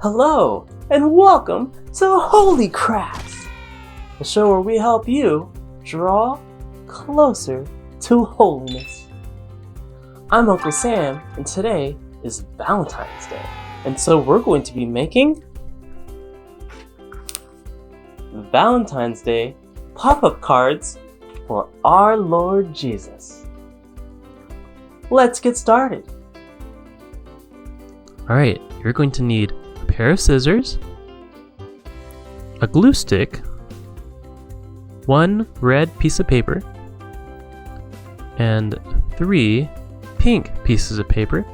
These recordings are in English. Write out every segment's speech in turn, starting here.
Hello, and welcome to Holy Crafts, the show where we help you draw closer to holiness. I'm Uncle Sam, and today is Valentine's Day, and so we're going to be making Valentine's Day pop-up cards for our Lord Jesus. Let's get started. Alright, you're going to need a pair of scissors, a glue stick, one red piece of paper, and 3 pink pieces of paper,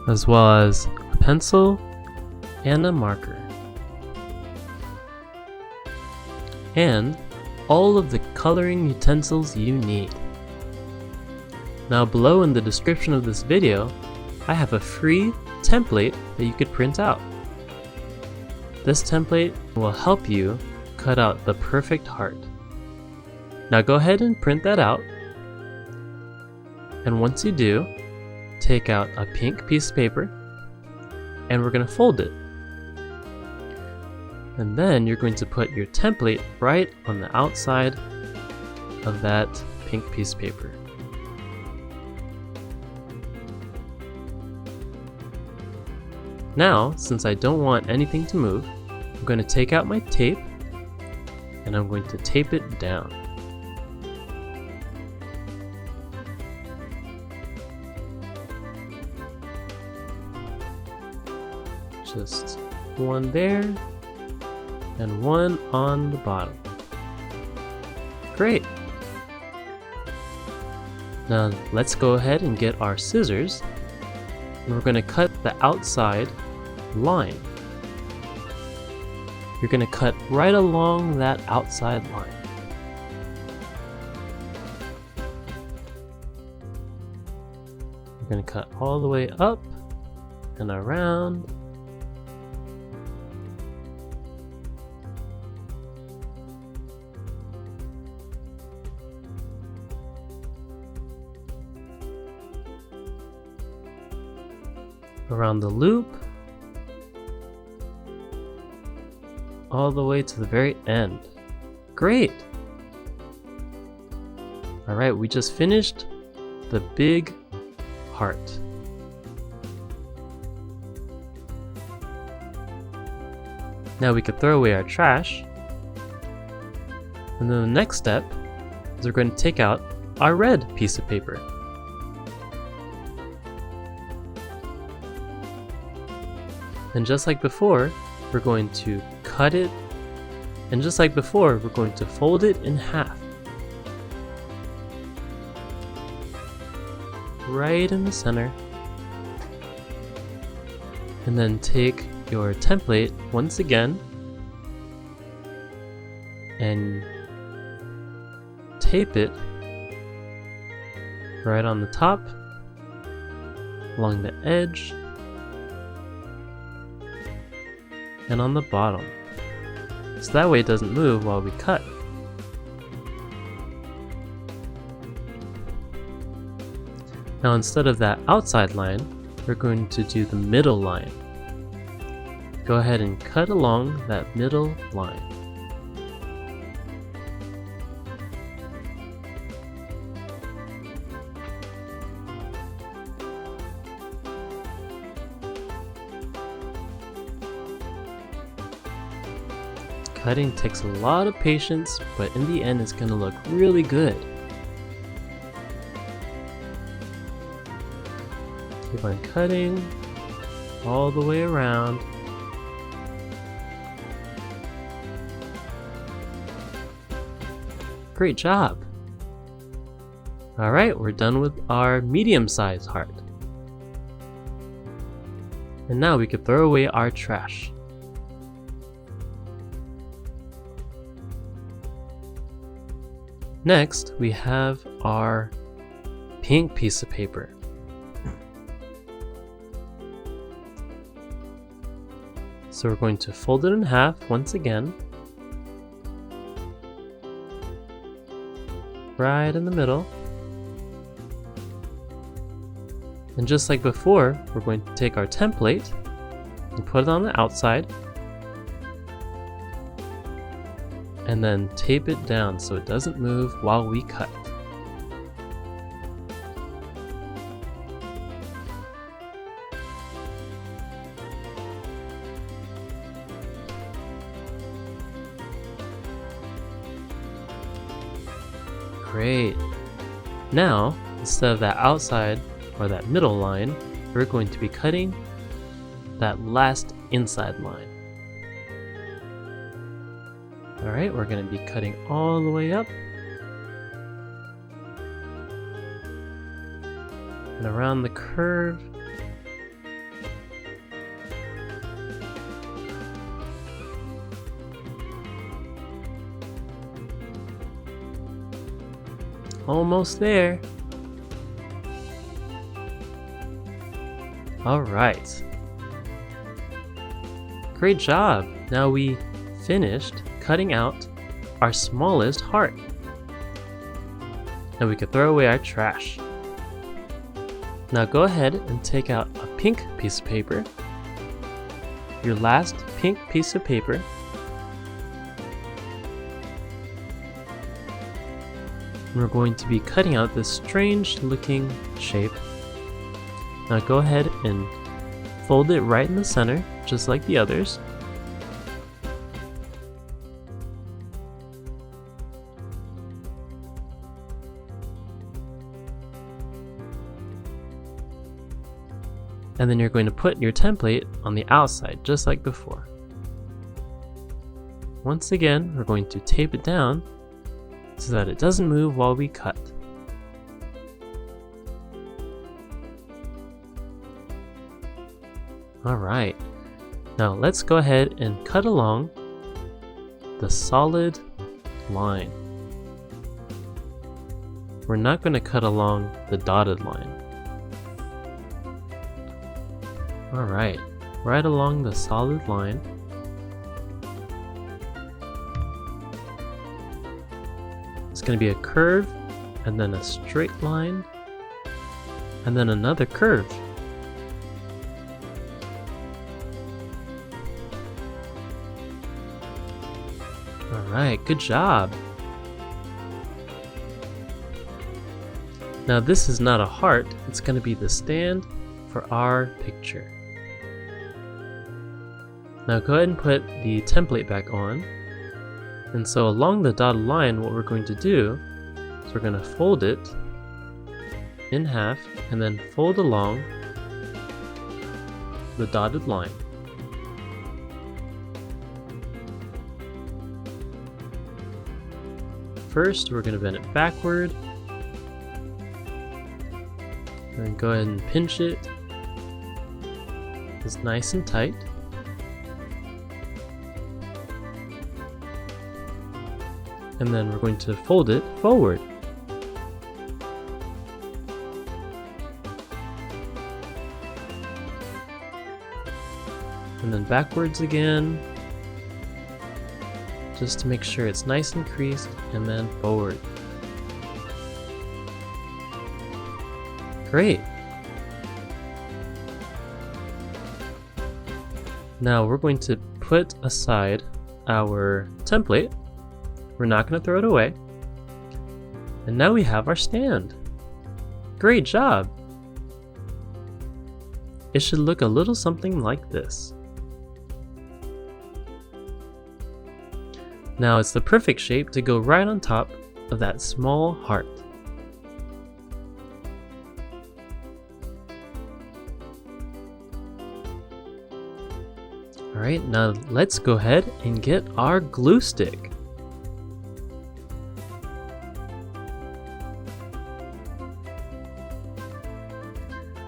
as well as a pencil and a marker, and all of the coloring utensils you need. Now below in the description of this video, I have a free template that you could print out. This template will help you cut out the perfect heart. Now go ahead and print that out, and once you do, take out a pink piece of paper and we're going to fold it. And then you're going to put your template right on the outside of that pink piece of paper. Now, since I don't want anything to move, I'm going to take out my tape and I'm going to tape it down. Just one there and one on the bottom. Great! Now let's go ahead and get our scissors, and we're going to cut the outside line. You're going to cut right along that outside line. You're going to cut all the way up and around. Around the loop, all the way to the very end. Great! Alright, we just finished the big heart. Now we could throw away our trash, and then the next step is we're going to take out our red piece of paper. And just like before, we're going to cut it, and just like before, we're going to fold it in half. Right in the center. And then take your template once again and tape it right on the top, along the edge, and on the bottom, so that way it doesn't move while we cut. Now instead of that outside line, we're going to do the middle line. Go ahead and cut along that middle line. Cutting takes a lot of patience, but in the end it's going to look really good. Keep on cutting all the way around. Great job! Alright, we're done with our medium-sized heart. And now we could throw away our trash. Next, we have our pink piece of paper. So we're going to fold it in half once again, right in the middle. And just like before, we're going to take our template and put it on the outside, and then tape it down so it doesn't move while we cut. Great. Now, instead of that outside or that middle line, we're going to be cutting that last inside line. Alright, we're going to be cutting all the way up and around the curve. Almost there. Alright. Great job! Now we finished cutting out our smallest heart. Now we can throw away our trash. Now go ahead and take out a pink piece of paper, your last pink piece of paper, and we're going to be cutting out this strange looking shape. Now go ahead and fold it right in the center, just like the others. And then you're going to put your template on the outside, just like before. Once again, we're going to tape it down so that it doesn't move while we cut. Alright, now let's go ahead and cut along the solid line. We're not going to cut along the dotted line. Alright, right along the solid line. It's going to be a curve, and then a straight line, and then another curve. Alright, good job! Now this is not a heart, it's going to be the stand for our picture. Now go ahead and put the template back on. And so along the dotted line, what we're going to do is we're going to fold it in half and then fold along the dotted line. First, we're going to bend it backward. And then go ahead and pinch it. It's nice and tight. And then we're going to fold it forward. And then backwards again, just to make sure it's nice and creased, and then forward. Great! Now we're going to put aside our template. We're not going to throw it away. And now we have our stand. Great job! It should look a little something like this. Now it's the perfect shape to go right on top of that small heart. Alright, now let's go ahead and get our glue stick.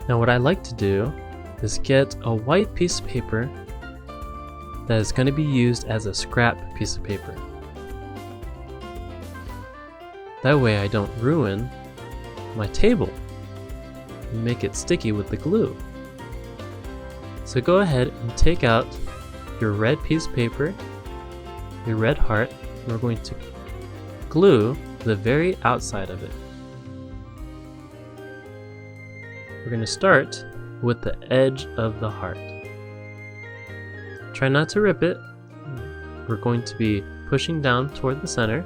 Now what I like to do is get a white piece of paper that is going to be used as a scrap piece of paper. That way I don't ruin my table and make it sticky with the glue. So go ahead and take out your red piece of paper, your red heart, and we're going to glue the very outside of it. we're going to start with the edge of the heart. Try not to rip it. We're going to be pushing down toward the center.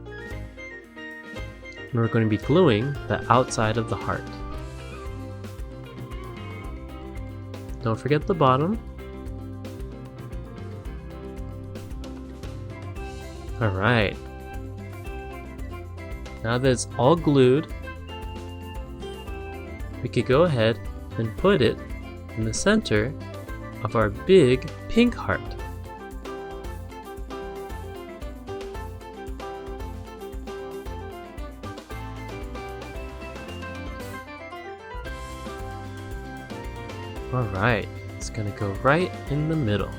And we're going to be gluing the outside of the heart. Don't forget the bottom. Alright. Now that it's all glued, we could go ahead and put it in the center of our big pink heart. Alright, it's going to go right in the middle.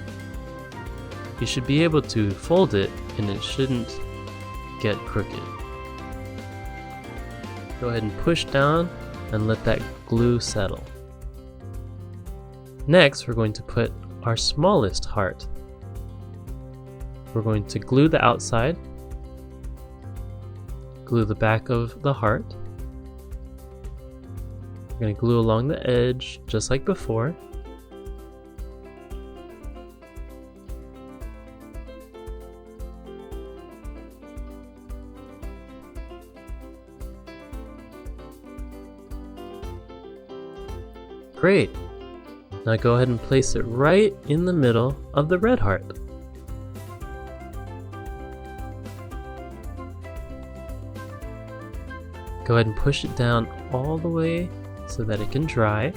You should be able to fold it and it shouldn't get crooked. Go ahead and push down and let that glue settle. Next, we're going to put our smallest heart. We're going to glue the outside, glue the back of the heart. We're going to glue along the edge just like before. Great! Now go ahead and place it right in the middle of the red heart. Go ahead and push it down all the way so that it can dry.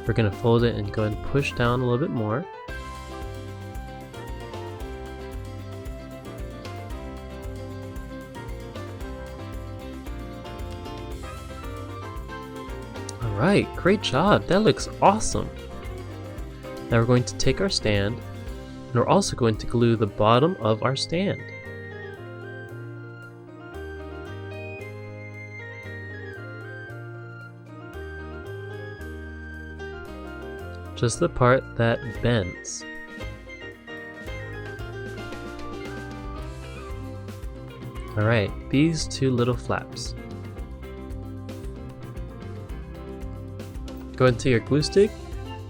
We're going to fold it and go ahead and push down a little bit more. Alright, great job. That looks awesome. Now we're going to take our stand and we're also going to glue the bottom of our stand. Just the part that bends. Alright, these two little flaps. Go into your glue stick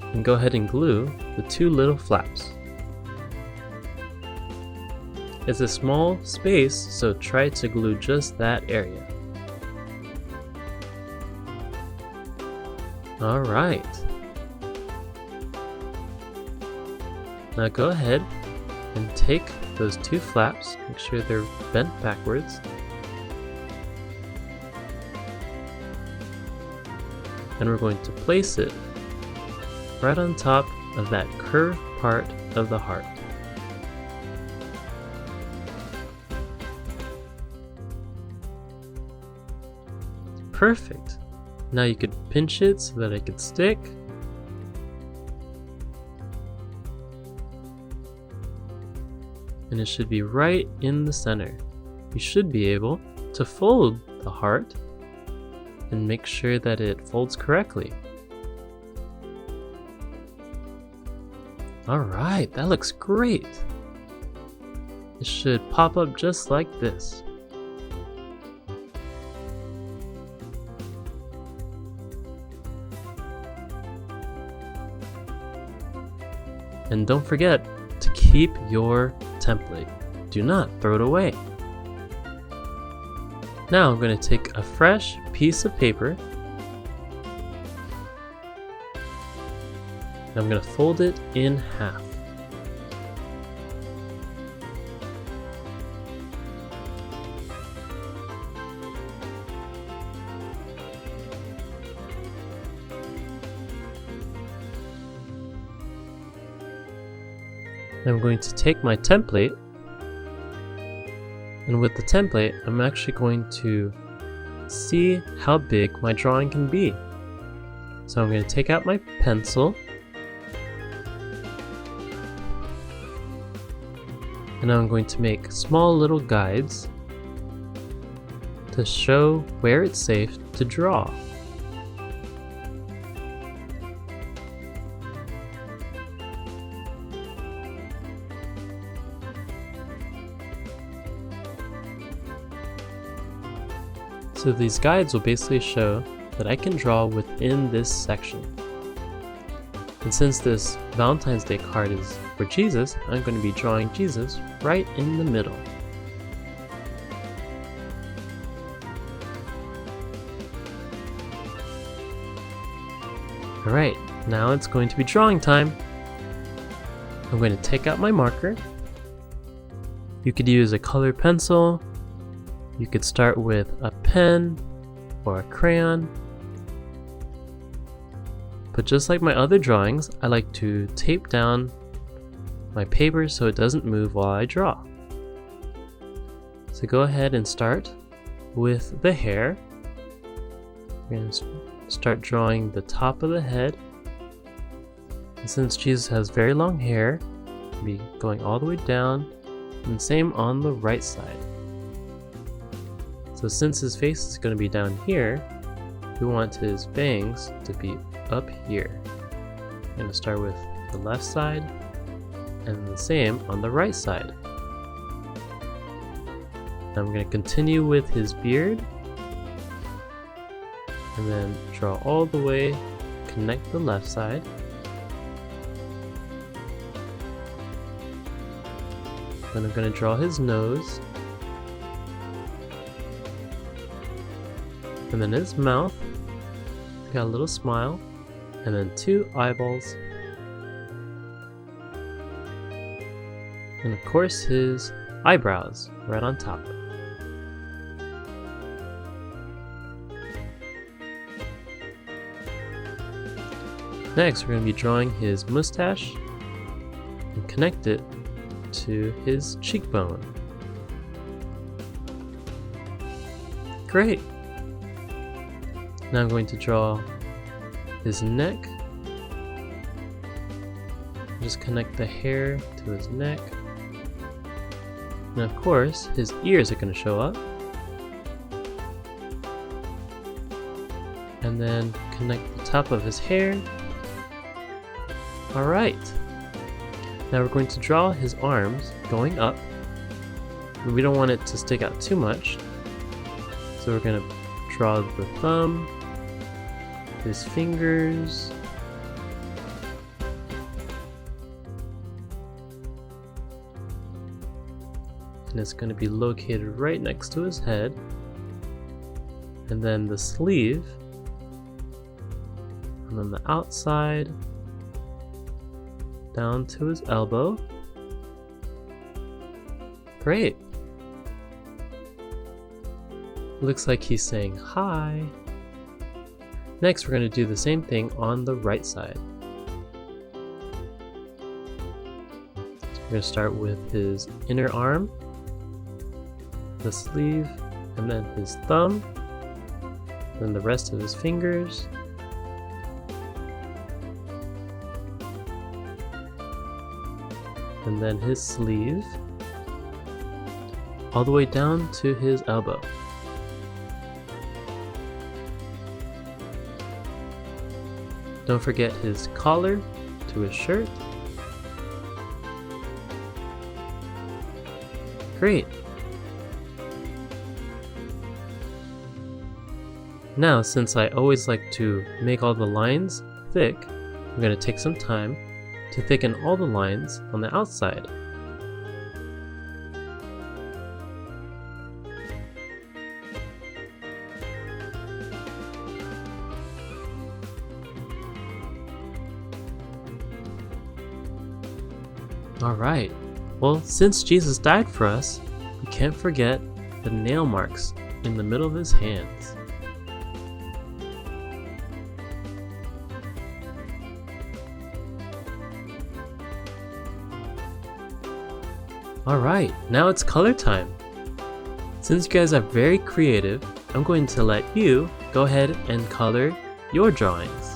and go ahead and glue the two little flaps. It's a small space, so try to glue just that area. Alright. Now go ahead and take those two flaps, make sure they're bent backwards. And we're going to place it right on top of that curved part of the heart. Perfect! Now you could pinch it so that it could stick. And it should be right in the center. You should be able to fold the heart and make sure that it folds correctly. Alright, that looks great! It should pop up just like this. And don't forget to keep your template. Do not throw it away. Now I'm going to take a fresh piece of paper. I'm going to fold it in half. I'm going to take my template, and with the template I'm actually going to see how big my drawing can be. So I'm going to take out my pencil and I'm going to make small little guides to show where it's safe to draw. So these guides will basically show that I can draw within this section. And since this Valentine's Day card is for Jesus, I'm going to be drawing Jesus right in the middle. Alright, now it's going to be drawing time. I'm going to take out my marker. You could use a colored pencil. You could start with a pen or a crayon. But just like my other drawings, I like to tape down my paper so it doesn't move while I draw. So go ahead and start with the hair. We're going to start drawing the top of the head. And since Jesus has very long hair, I'll be going all the way down, and same on the right side. So since his face is going to be down here, we want his bangs to be up here. I'm going to start with the left side and the same on the right side. I'm going to continue with his beard and then draw all the way, connect the left side. Then I'm going to draw his nose and then his mouth. Got a little smile, and then 2 eyeballs, and of course his eyebrows right on top. Next, we're going to be drawing his mustache and connect it to his cheekbone. Great! Now I'm going to draw his neck. Just connect the hair to his neck. And of course, his ears are going to show up. And then connect the top of his hair. Alright. Now we're going to draw his arms going up. We don't want it to stick out too much. So we're going to draw the thumb, his fingers, and it's going to be located right next to his head, and then the sleeve, and then the outside down to his elbow. Great! Looks like he's saying hi. Next, we're going to do the same thing on the right side. We're going to start with his inner arm, the sleeve, and then his thumb, then the rest of his fingers, and then his sleeve, all the way down to his elbow. Don't forget his collar to his shirt. Great! Now, since I always like to make all the lines thick, I'm going to take some time to thicken all the lines on the outside. Alright, well, since Jesus died for us, we can't forget the nail marks in the middle of his hands. Alright, now it's color time. Since you guys are very creative, I'm going to let you go ahead and color your drawings.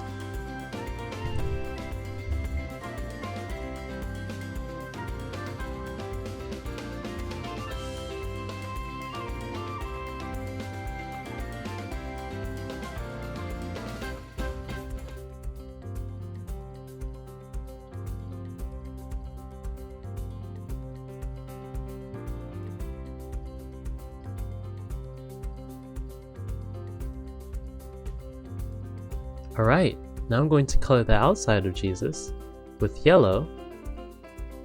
Alright, now I'm going to color the outside of Jesus with yellow,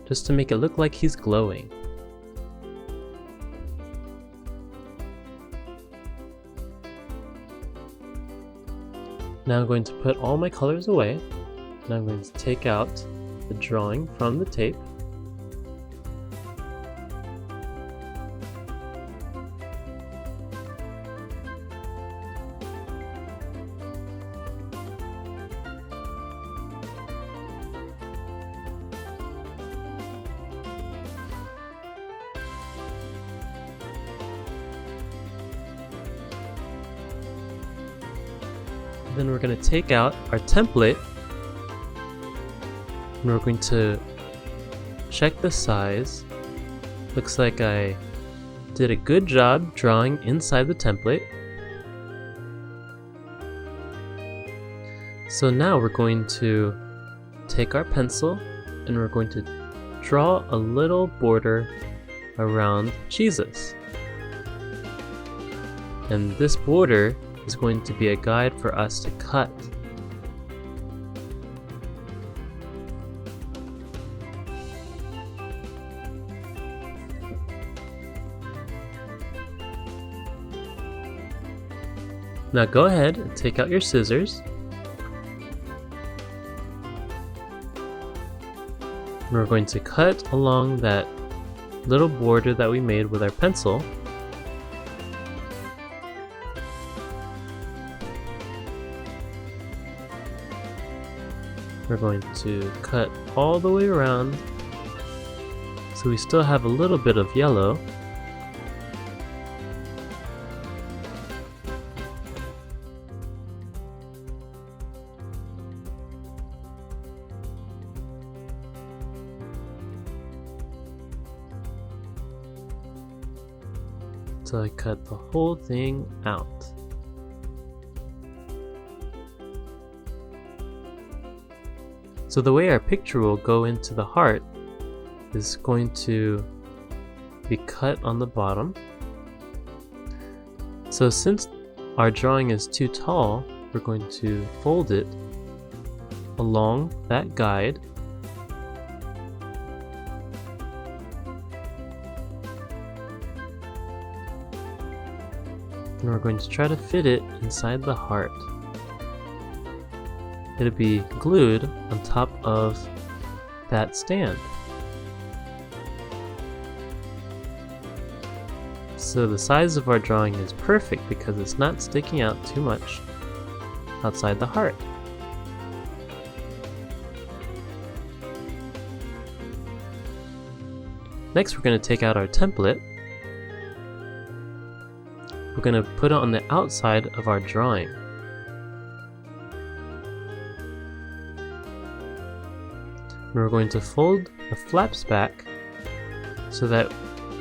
just to make it look like he's glowing. Now I'm going to put all my colors away, and I'm going to take out the drawing from the tape. Then we're going to take out our template, and we're going to check the size. Looks like I did a good job drawing inside the template. So now we're going to take our pencil and we're going to draw a little border around Jesus. And this border is going to be a guide for us to cut. Now go ahead and take out your scissors. We're going to cut along that little border that we made with our pencil. We're going to cut all the way around, so we still have a little bit of yellow. So I cut the whole thing out. So the way our picture will go into the heart is going to be cut on the bottom. So since our drawing is too tall, we're going to fold it along that guide. And we're going to try to fit it inside the heart. It'll be glued on top of that stand. So the size of our drawing is perfect because it's not sticking out too much outside the heart. Next, we're going to take out our template. We're going to put it on the outside of our drawing. We're going to fold the flaps back so that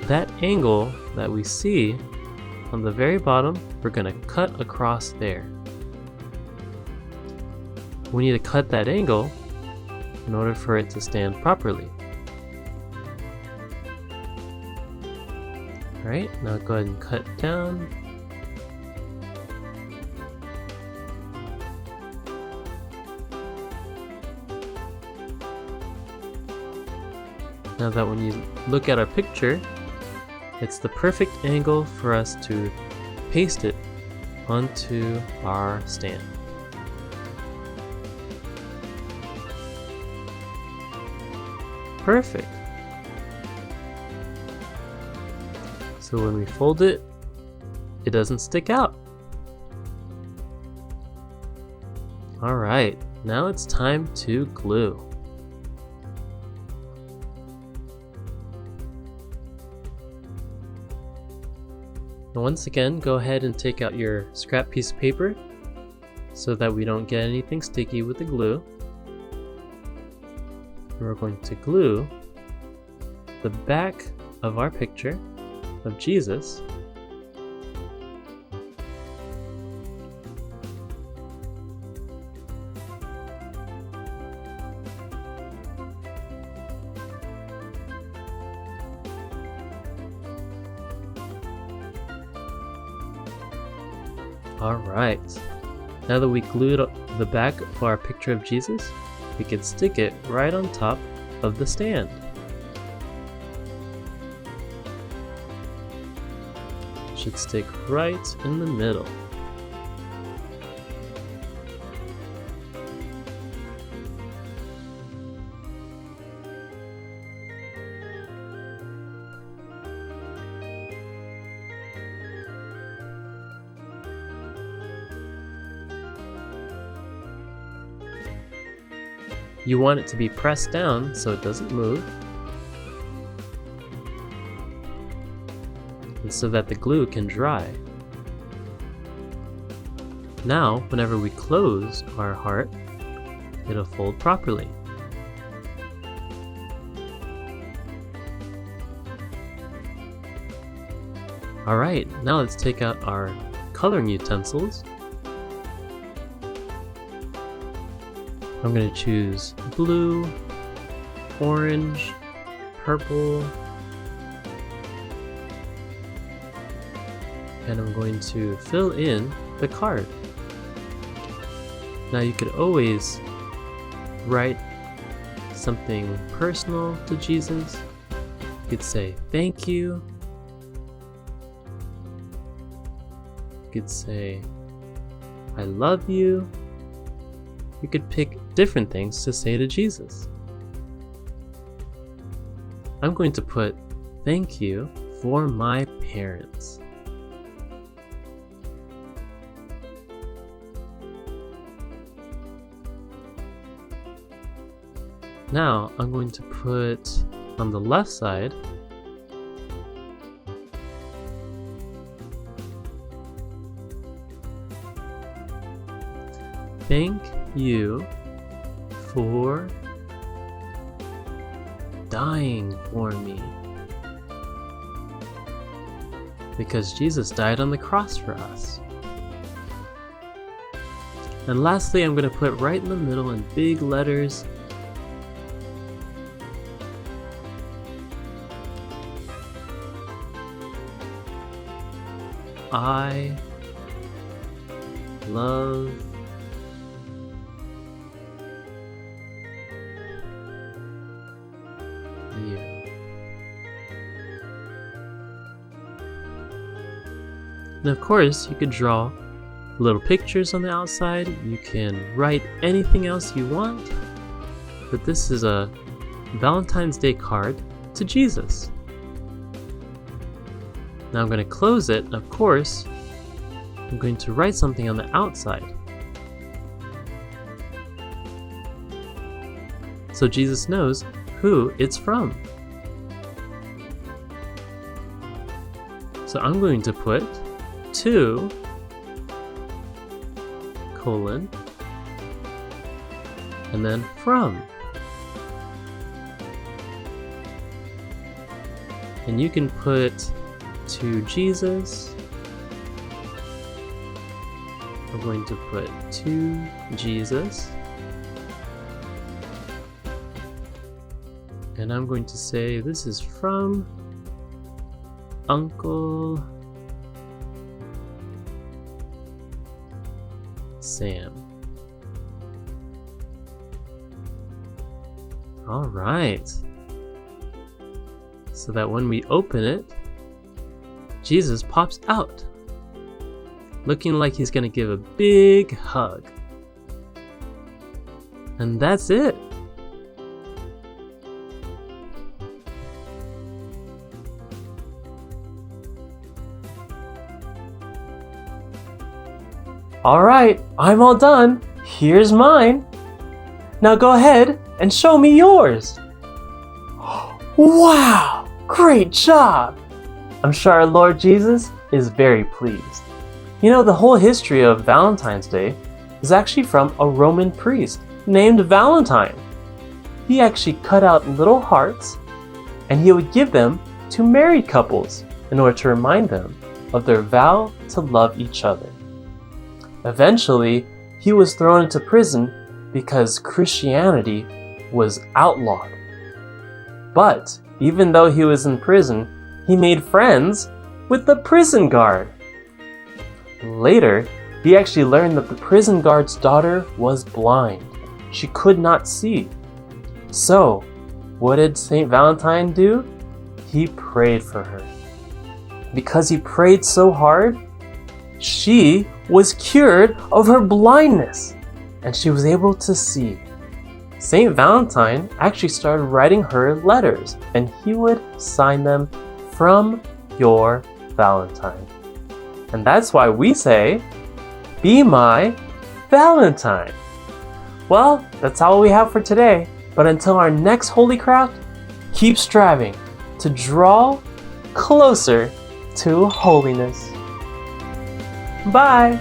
that angle that we see on the very bottom, we're going to cut across there. We need to cut that angle in order for it to stand properly. Alright, now go ahead and cut down. Now that when you look at our picture, it's the perfect angle for us to paste it onto our stand. Perfect! So when we fold it, it doesn't stick out. Alright, now it's time to glue. Once again, go ahead and take out your scrap piece of paper so that we don't get anything sticky with the glue. We're going to glue the back of our picture of Jesus . Alright, Now that we glued the back of our picture of Jesus, we can stick it right on top of the stand. It should stick right in the middle. You want it to be pressed down so it doesn't move, and so that the glue can dry. Now, whenever we close our heart, it'll fold properly. Alright, now let's take out our coloring utensils. I'm going to choose blue, orange, purple, and I'm going to fill in the card. Now you could always write something personal to Jesus. You could say thank you. You could say I love you. You could pick different things to say to Jesus. I'm going to put thank you for my parents. Now I'm going to put on the left side thank you for dying for me. Because Jesus died on the cross for us. And lastly, I'm going to put right in the middle in big letters, I love you. And of course, you could draw little pictures on the outside. You can write anything else you want. But this is a Valentine's Day card to Jesus. Now I'm going to close it, and of course, I'm going to write something on the outside. So Jesus knows who it's from. So I'm going to put to colon and then from. And you can put to Jesus. I'm going to put to Jesus. And I'm going to say this is from Uncle Sam. All right. So that when we open it, Jesus pops out, looking like he's going to give a big hug. And that's it. All right, I'm all done. Here's mine. Now go ahead and show me yours. Wow, great job. I'm sure our Lord Jesus is very pleased. You know, the whole history of Valentine's Day is actually from a Roman priest named Valentine. He actually cut out little hearts and he would give them to married couples in order to remind them of their vow to love each other. Eventually, he was thrown into prison because Christianity was outlawed. But even though he was in prison, he made friends with the prison guard. Later, he actually learned that the prison guard's daughter was blind. She could not see. So, what did St. Valentine do? He prayed for her. Because he prayed so hard, she was cured of her blindness, and she was able to see. St. Valentine actually started writing her letters, and he would sign them from your Valentine. And that's why we say, "Be my Valentine." Well, that's all we have for today. But until our next Holy Craft, keep striving to draw closer to holiness. Bye!